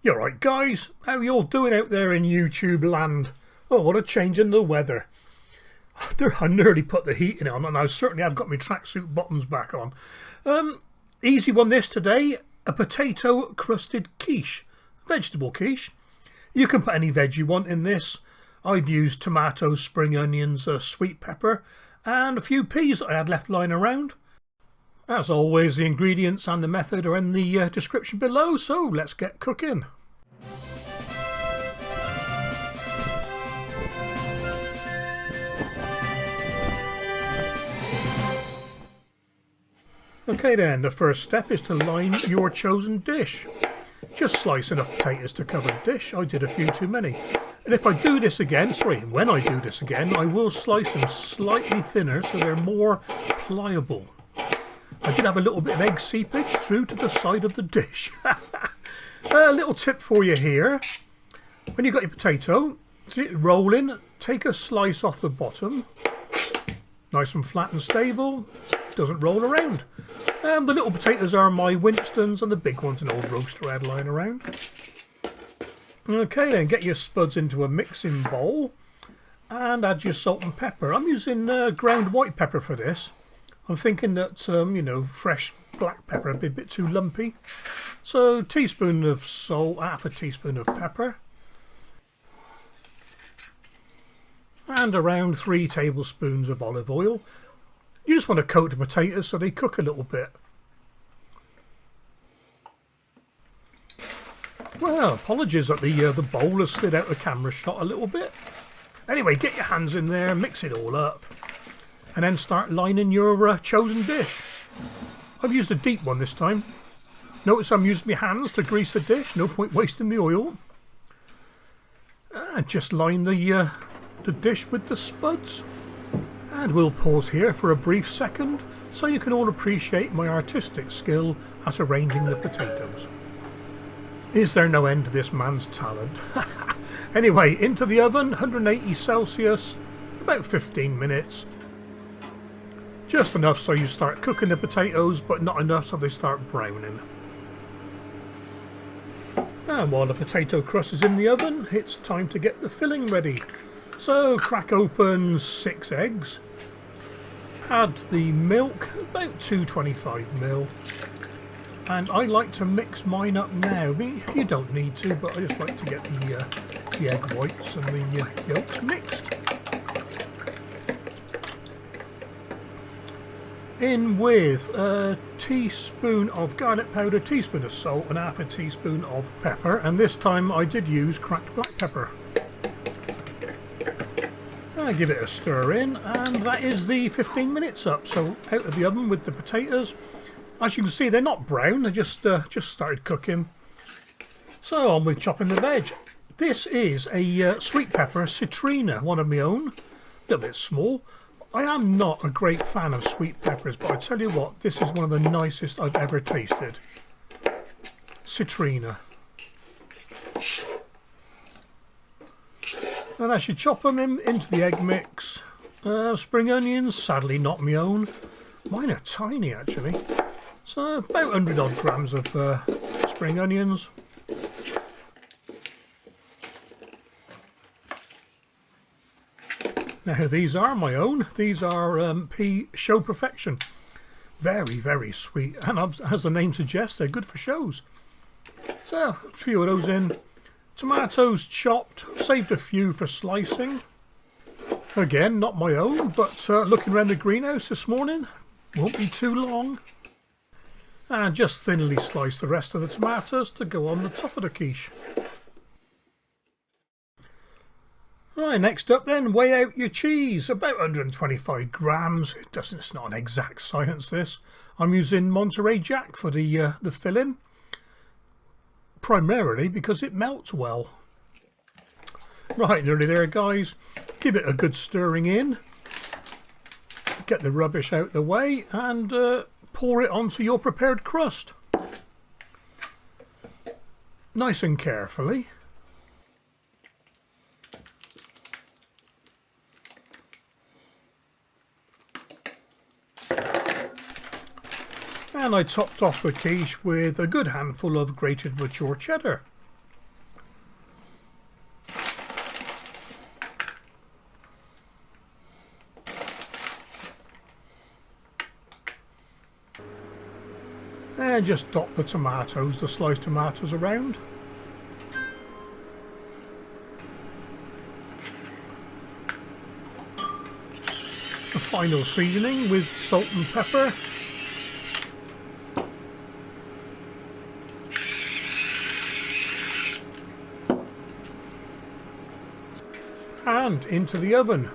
You're right, guys. How you all doing out there in YouTube land? Oh, what a change in the weather. I nearly put the heating on, and I certainly have got my tracksuit bottoms back on. Easy one this today. A potato crusted quiche. Vegetable quiche. You can put any veg you want in this. I've used tomatoes, spring onions, sweet pepper, and a few peas that I had left lying around. As always, the ingredients and the method are in the description below, so let's get cooking. Okay then, the first step is to line your chosen dish. Just slice enough potatoes to cover the dish. I did a few too many. And if I do this again, when I do this again, I will slice them slightly thinner so they're more pliable. I did have a little bit of egg seepage through to the side of the dish. A little tip for you here. When you've got your potato, see it rolling, take a slice off the bottom. Nice and flat and stable. Doesn't roll around. The little potatoes are my Winstons, and the big ones an old roaster I had lying around. Okay then, get your spuds into a mixing bowl and add your salt and pepper. I'm using ground white pepper for this. I'm thinking that, fresh black pepper would be a bit too lumpy. So, teaspoon of salt, half a teaspoon of pepper. And around 3 tablespoons of olive oil. You just want to coat the potatoes so they cook a little bit. Well, apologies that the bowl has slid out the camera shot a little bit. Anyway, get your hands in there, mix it all up. And then start lining your chosen dish. I've used a deep one this time. Notice I'm using my hands to grease the dish. No point wasting the oil. And just line the dish with the spuds. And we'll pause here for a brief second so you can all appreciate my artistic skill at arranging the potatoes. Is there no end to this man's talent? Anyway, into the oven, 180 Celsius, about 15 minutes. Just enough so you start cooking the potatoes, but not enough so they start browning. And while the potato crust is in the oven, it's time to get the filling ready. So crack open 6 eggs. Add the milk, about 225ml. And I like to mix mine up now. You don't need to, but I just like to get the egg whites and the yolks mixed. In with a teaspoon of garlic powder, teaspoon of salt, and half a teaspoon of pepper. And this time I did use cracked black pepper. I give it a stir in, and that is the 15 minutes up. So out of the oven with the potatoes. As you can see, they're not brown, they just started cooking. So on with chopping the veg. This is a sweet pepper citrina, one of my own, a little bit small. I am not a great fan of sweet peppers, but I tell you what, this is one of the nicest I've ever tasted. Citrina. And as you chop them into the egg mix, spring onions, sadly not my own. Mine are tiny actually. So about 100 odd grams of spring onions. Now these are my own. These are pea show perfection. Very, very sweet. And as the name suggests, they're good for shows. So a few of those in. Tomatoes chopped. Saved a few for slicing. Again, not my own, but looking around the greenhouse this morning. Won't be too long. And just thinly slice the rest of the tomatoes to go on the top of the quiche. Right, next up then, weigh out your cheese, about 125 grams. It's not an exact science this. I'm using Monterey Jack for the filling, primarily because it melts well. Right, nearly there guys. Give it a good stirring in. Get the rubbish out the way and pour it onto your prepared crust. Nice and carefully. And I topped off the quiche with a good handful of grated mature cheddar. then just dot the tomatoes, the sliced tomatoes around. The final seasoning with salt and pepper. And into the oven.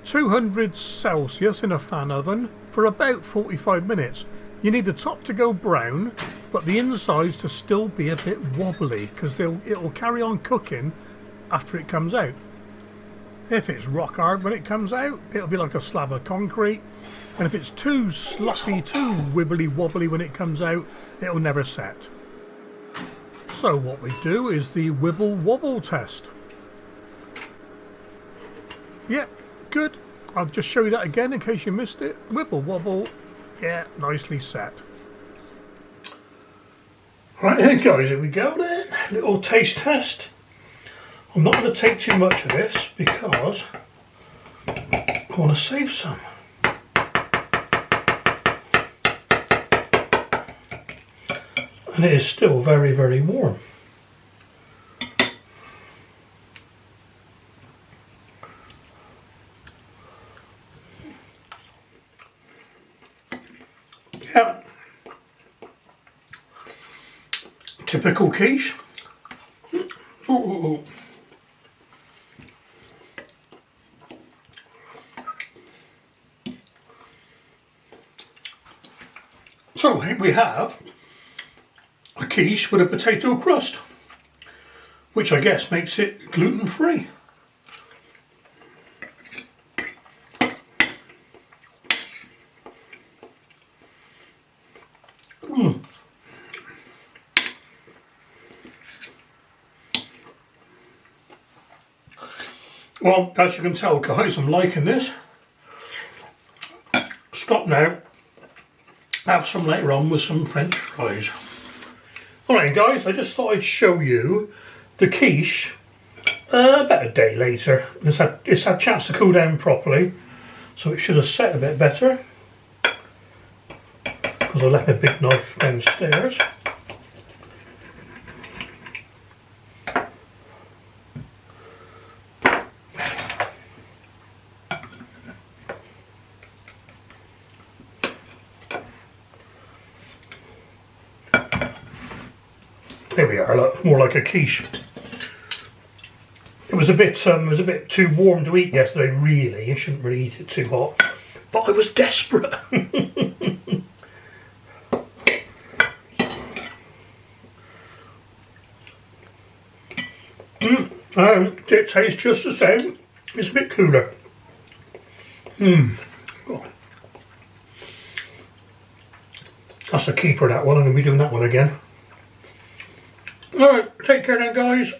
200 Celsius in a fan oven for about 45 minutes. You need the top to go brown, but the insides to still be a bit wobbly, because it'll carry on cooking after it comes out. If it's rock hard when it comes out, it'll be like a slab of concrete, and if it's too sloppy, too wibbly wobbly when it comes out, it'll never set. So what we do is the wibble wobble test. Yep, good. I'll just show you that again in case you missed it. Wibble wobble, yeah, nicely set. Right then guys, here we go then. Little taste test. I'm not going to take too much of this because I want to save some. And it is still very, very warm. Yeah. Typical quiche. Ooh. So here we have a quiche with a potato crust, which I guess makes it gluten-free. Well, as you can tell guys, I'm liking this. Stop now. Have some later on with some French fries. Alright guys, I just thought I'd show you the quiche about a day later. It's had a chance to cool down properly, so it should have set a bit better, because I left my big knife downstairs. There we are, look, more like a quiche. It was a bit too warm to eat yesterday, really. You shouldn't really eat it too hot. But I was desperate. It tastes just the same. It's a bit cooler. Oh. That's a keeper, that one. I'm going to be doing that one again. Alright, take care then guys.